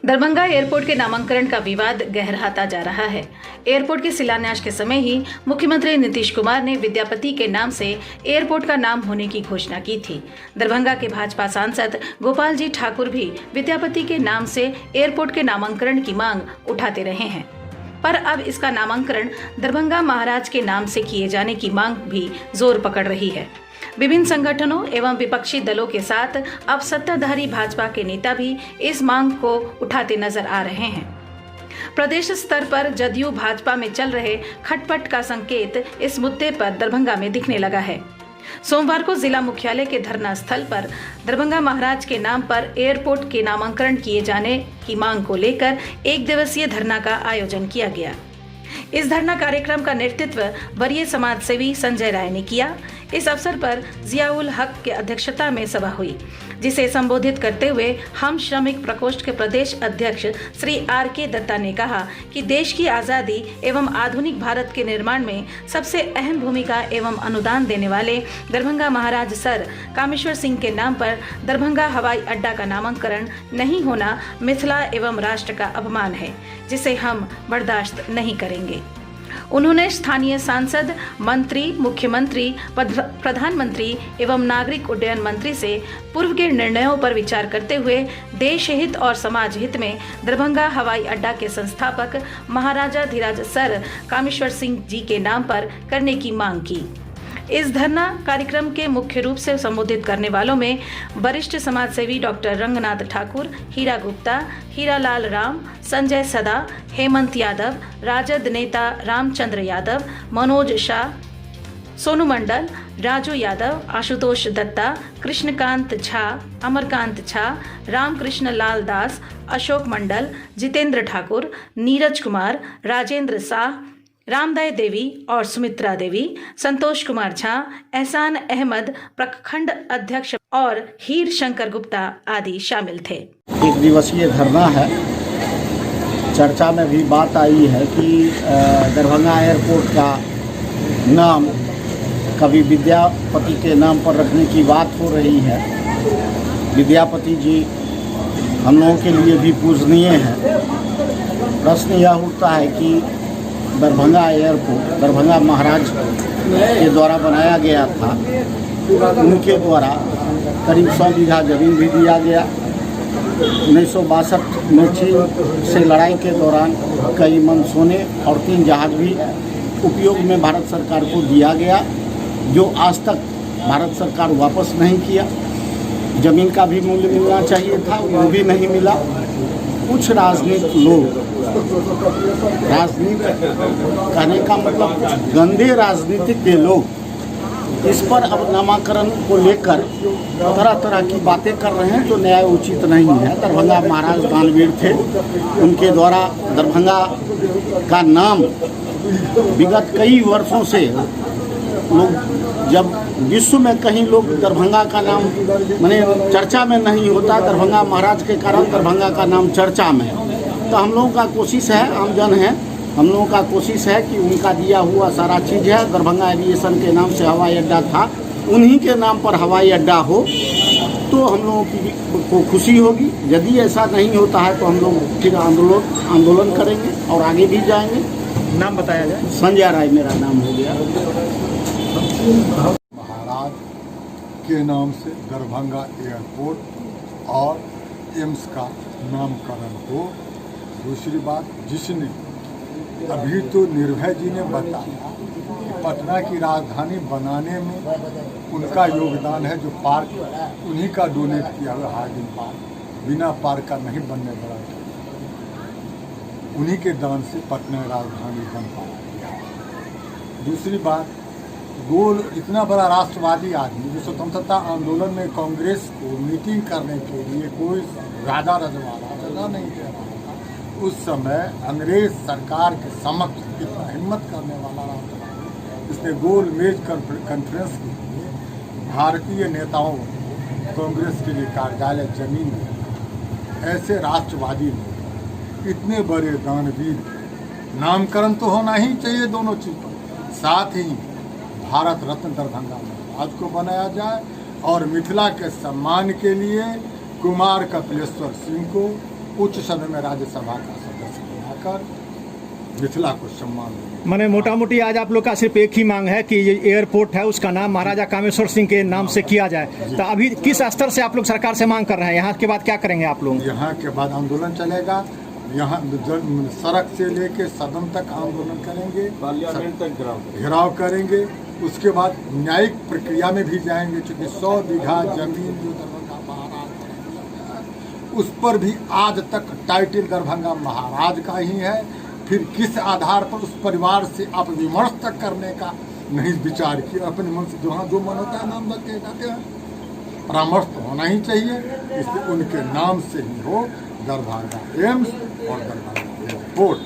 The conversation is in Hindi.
दरभंगा एयरपोर्ट के नामांकन का विवाद गहराता जा रहा है। एयरपोर्ट के शिलान्यास के समय ही मुख्यमंत्री नीतीश कुमार ने विद्यापति के नाम से एयरपोर्ट का नाम होने की घोषणा की थी। दरभंगा के भाजपा सांसद गोपाल जी ठाकुर भी विद्यापति के नाम से एयरपोर्ट के नामांकन की मांग उठाते रहे हैं, पर अब इसका नामांकन दरभंगा महाराज के नाम से किए जाने की मांग भी जोर पकड़ रही है। विभिन्न संगठनों एवं विपक्षी दलों के साथ अब सत्ताधारी भाजपा के नेता भी इस मांग को उठाते नजर आ रहे हैं। प्रदेश स्तर पर जदयू भाजपा में चल रहे खटपट का संकेत इस मुद्दे पर दरभंगा में दिखने लगा है। सोमवार को जिला मुख्यालय के धरना स्थल पर दरभंगा महाराज के नाम पर एयरपोर्ट के नामांकन किए जाने की मांग को लेकर 1 दिवसीय धरना का आयोजन किया गया। इस धरना कार्यक्रम का नेतृत्व वरीय समाज सेवी संजय राय ने किया। इस अवसर पर जियाउल हक के अध्यक्षता में सभा हुई, जिसे संबोधित करते हुए हम श्रमिक प्रकोष्ठ के प्रदेश अध्यक्ष श्री RK दत्ता ने कहा कि देश की आज़ादी एवं आधुनिक भारत के निर्माण में सबसे अहम भूमिका एवं अनुदान देने वाले दरभंगा महाराज सर कामेश्वर सिंह के नाम पर दरभंगा हवाई अड्डा का नामांकन नहीं होना मिथिला एवं राष्ट्र का अपमान है, जिसे हम बर्दाश्त नहीं करेंगे। उन्होंने स्थानीय सांसद, मंत्री, मुख्यमंत्री, प्रधानमंत्री एवं नागरिक उड्डयन मंत्री से पूर्व के निर्णयों पर विचार करते हुए देश हित और समाज हित में दरभंगा हवाई अड्डा के संस्थापक महाराजा धीराज सर कामेश्वर सिंह जी के नाम पर करने की मांग की। इस धरना कार्यक्रम के मुख्य रूप से संबोधित करने वालों में वरिष्ठ समाजसेवी डॉक्टर रंगनाथ ठाकुर, हीरा गुप्ता, हीरालाल राम, संजय सदा, हेमंत यादव, राजद नेता रामचंद्र यादव, मनोज शाह, सोनू मंडल, राजू यादव, आशुतोष दत्ता, कृष्णकांत झा, अमरकांत झा, रामकृष्ण लाल दास, अशोक मंडल, जितेंद्र ठाकुर, नीरज कुमार, राजेंद्र शाह, रामदाय देवी और सुमित्रा देवी, संतोष कुमार झा, एहसान अहमद प्रखंड अध्यक्ष और हीर शंकर गुप्ता आदि शामिल थे। 1 दिवसीय धरना है। चर्चा में भी बात आई है कि दरभंगा एयरपोर्ट का नाम कभी विद्यापति के नाम पर रखने की बात हो रही है। विद्यापति जी हम लोगों के लिए भी पूजनीय हैं। प्रश्न यह उठता है कि दरभंगा एयरपोर्ट दरभंगा महाराज के द्वारा बनाया गया था। उनके द्वारा करीब 100 बीघा जमीन भी दिया गया। 1962 में चीन से लड़ाई के दौरान कई मन सोने और 3 जहाज भी उपयोग में भारत सरकार को दिया गया, जो आज तक भारत सरकार वापस नहीं किया। जमीन का भी मूल्य मिलना चाहिए था, वो भी नहीं मिला। कुछ राजनीतिक लोग, राजनीति कहने का मतलब कुछ गंदे राजनीतिक के लोग इस पर अब नामाकरण को लेकर तरह तरह की बातें कर रहे हैं, जो न्याय उचित नहीं है। दरभंगा महाराज दानवीर थे, उनके द्वारा दरभंगा का नाम विगत कई वर्षों से लोग, जब विश्व में कहीं लोग दरभंगा का नाम माने चर्चा में नहीं होता, दरभंगा महाराज के कारण दरभंगा का नाम चर्चा में। तो हम लोगों का कोशिश है, आमजन है, हम लोगों का कोशिश है कि उनका दिया हुआ सारा चीज़ है, दरभंगा एविएशन के नाम से हवाई अड्डा था, उन्हीं के नाम पर हवाई अड्डा हो तो हम लोगों को खुशी होगी। यदि ऐसा नहीं होता है तो हम लोग फिर आंदोलन करेंगे और आगे भी जाएंगे। नाम बताया जाए। संजय राय मेरा नाम हो गया। महाराज के नाम से दरभंगा एयरपोर्ट और एम्स का नामकरण हो। दूसरी बात, जिसने अभी तो निर्भय जी ने बताया कि पटना की राजधानी बनाने में उनका योगदान है, जो पार्क उन्हीं का डोनेट किया हुआ हार्डिंग पार्क, बिना पार्क का नहीं बनने वाला, उन्हीं के दान से पटना राजधानी बन पाया। दूसरी बात, गोल इतना बड़ा राष्ट्रवादी आदमी जो स्वतंत्रता आंदोलन में कांग्रेस को मीटिंग करने के लिए कोई राजा रजवाड़ा जगह नहीं दे रहा था, उस समय अंग्रेज सरकार के समक्ष इतना हिम्मत करने वाला राष्ट्रवादी, इसने गोल मेज कॉन्फ्रेंस के लिए भारतीय नेताओं कांग्रेस के लिए कार्यालय जमीन में, ऐसे राष्ट्रवादी लोग, इतने बड़े दानवीर, नामकरण तो होना ही चाहिए दोनों चीज पर। साथ ही भारत रत्न दरभंगा महाराज को बनाया जाए और मिथिला के सम्मान के लिए कुमार कपिलेश्वर सिंह को उच्च सदन में राज्यसभा का सदस्य बनाकर मिथिला को सम्मान देंगे। मैंने मोटा मोटी आज आप लोग का सिर्फ एक ही मांग है कि ये एयरपोर्ट है उसका नाम महाराजा कामेश्वर सिंह के नाम से किया जाए। तो अभी किस स्तर से आप लोग सरकार से मांग कर रहे हैं? यहाँ के बाद क्या करेंगे आप लोग? यहाँ के बाद आंदोलन चलेगा, यहाँ सड़क से लेके सदन तक आंदोलन करेंगे, पार्लियामेंट तक घेराव करेंगे। उसके बाद न्यायिक प्रक्रिया में भी जाएंगे, क्योंकि 100 बीघा जमीन जो दरभंगा महाराज ने, उस पर भी आज तक टाइटल दरभंगा महाराज का ही है। फिर किस आधार पर उस परिवार से आप विमर्श तक करने का नहीं विचार किया? अपने मन से जहाँ जो मन होता है नाम रख के जाते हैं, परामर्श तो होना ही चाहिए। इसलिए उनके नाम से ही हो दरभंगा एम्स और दरभंगा एयरपोर्ट।